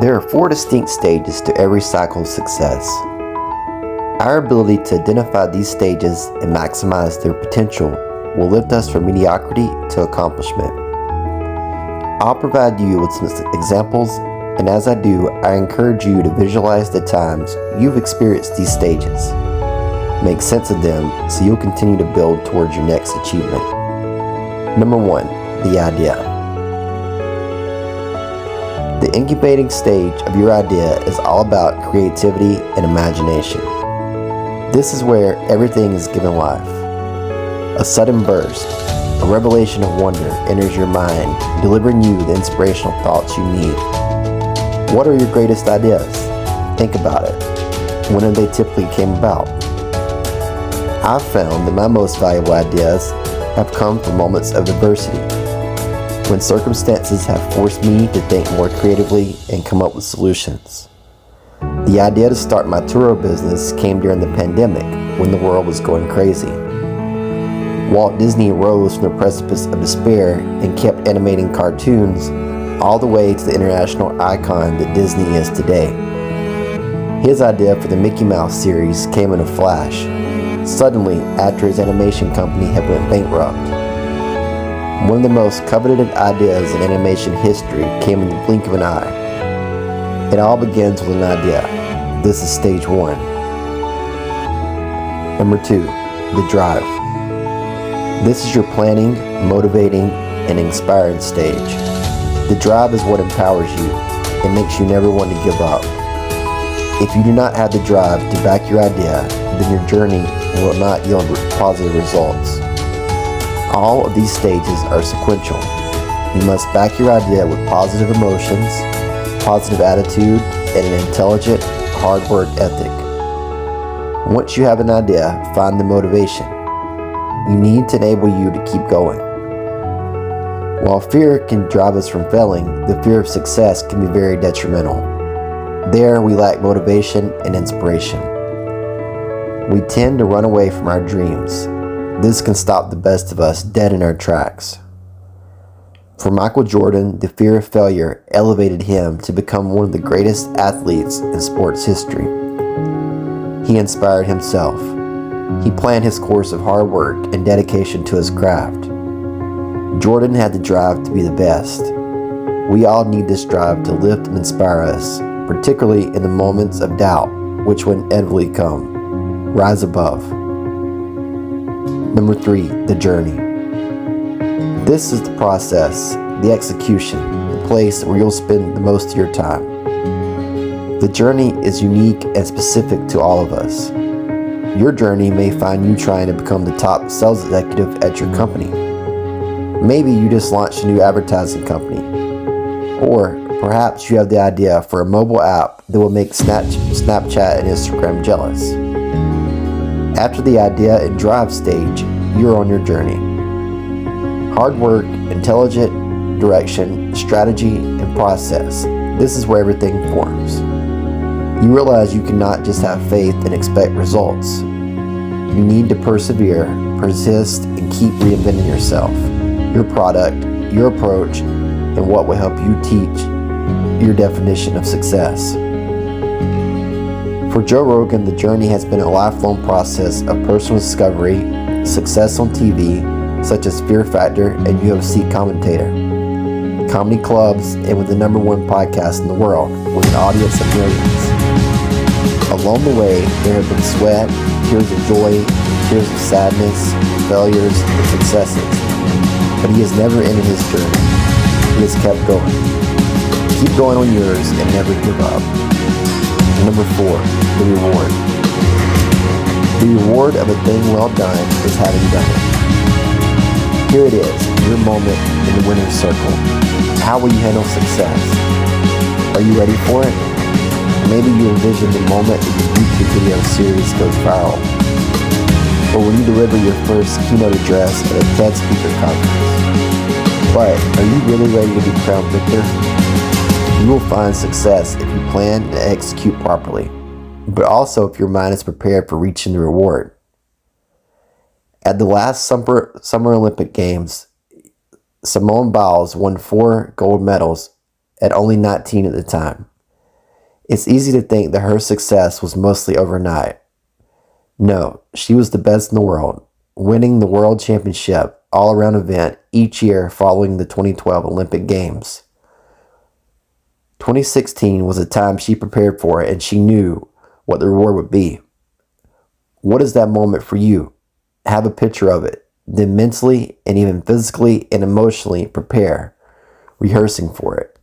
There are 4 distinct stages to every cycle of success. Our ability to identify these stages and maximize their potential will lift us from mediocrity to accomplishment. I'll provide you with some examples, and as I do, I encourage you to visualize the times you've experienced these stages. Make sense of them so you'll continue to build towards your next achievement. Number 1, the idea. The incubating stage of your idea is all about creativity and imagination. This is where everything is given life. A sudden burst, a revelation of wonder enters your mind, delivering you the inspirational thoughts you need. What are your greatest ideas? Think about it. When have they typically came about? I've found that my most valuable ideas have come from moments of adversity, when circumstances have forced me to think more creatively and come up with solutions. The idea to start my Turo business came during the pandemic when the world was going crazy. Walt Disney rose from the precipice of despair and kept animating cartoons all the way to the international icon that Disney is today. His idea for the Mickey Mouse series came in a flash, suddenly after his animation company had went bankrupt. One of the most coveted ideas in animation history came in the blink of an eye. It all begins with an idea. This is stage 1. Number 2, the drive. This is your planning, motivating, and inspiring stage. The drive is what empowers you. It makes you never want to give up. If you do not have the drive to back your idea, then your journey will not yield positive results. All of these stages are sequential. You must back your idea with positive emotions, positive attitude, and an intelligent, hard work ethic. Once you have an idea, find the motivation you need to enable you to keep going. While fear can drive us from failing, the fear of success can be very detrimental. There we lack motivation and inspiration. We tend to run away from our dreams. This can stop the best of us dead in our tracks. For Michael Jordan, the fear of failure elevated him to become one of the greatest athletes in sports history. He inspired himself. He planned his course of hard work and dedication to his craft. Jordan had the drive to be the best. We all need this drive to lift and inspire us, particularly in the moments of doubt, which will inevitably come. Rise above. Number 3, the journey. This is the process, the execution, the place where you'll spend the most of your time. The journey is unique and specific to all of us. Your journey may find you trying to become the top sales executive at your company. Maybe you just launched a new advertising company. Or perhaps you have the idea for a mobile app that will make Snapchat and Instagram jealous. After the idea and drive stage, you're on your journey. Hard work, intelligent direction, strategy, and process. This is where everything forms. You realize you cannot just have faith and expect results. You need to persevere, persist, and keep reinventing yourself, your product, your approach, and what will help you teach your definition of success. For Joe Rogan, the journey has been a lifelong process of personal discovery, success on TV, such as Fear Factor and UFC commentator, comedy clubs, and with the number 1 podcast in the world, with an audience of millions. Along the way, there have been sweat, tears of joy, tears of sadness, failures, and successes. But he has never ended his journey. He has kept going. Keep going on yours and never give up. Number 4, the reward. The reward of a thing well done is having done it. Here it is, your moment in the winner's circle. How will you handle success? Are you ready for it? Maybe you envision the moment that your YouTube video series goes viral, or when you deliver your first keynote address at a TED speaker conference. But are you really ready to be crowned victor? You will find success if you plan and execute properly, but also if your mind is prepared for reaching the reward. At the last Summer Olympic Games, Simone Biles won 4 gold medals at only 19 at the time. It's easy to think that her success was mostly overnight. No, she was the best in the world, winning the World Championship all-around event each year following the 2012 Olympic Games. 2016 was a time she prepared for it, and she knew what the reward would be. What is that moment for you? Have a picture of it. Then mentally and even physically and emotionally prepare, rehearsing for it.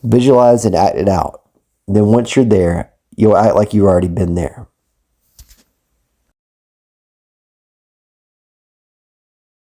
Visualize and act it out. Then once you're there, you'll act like you've already been there.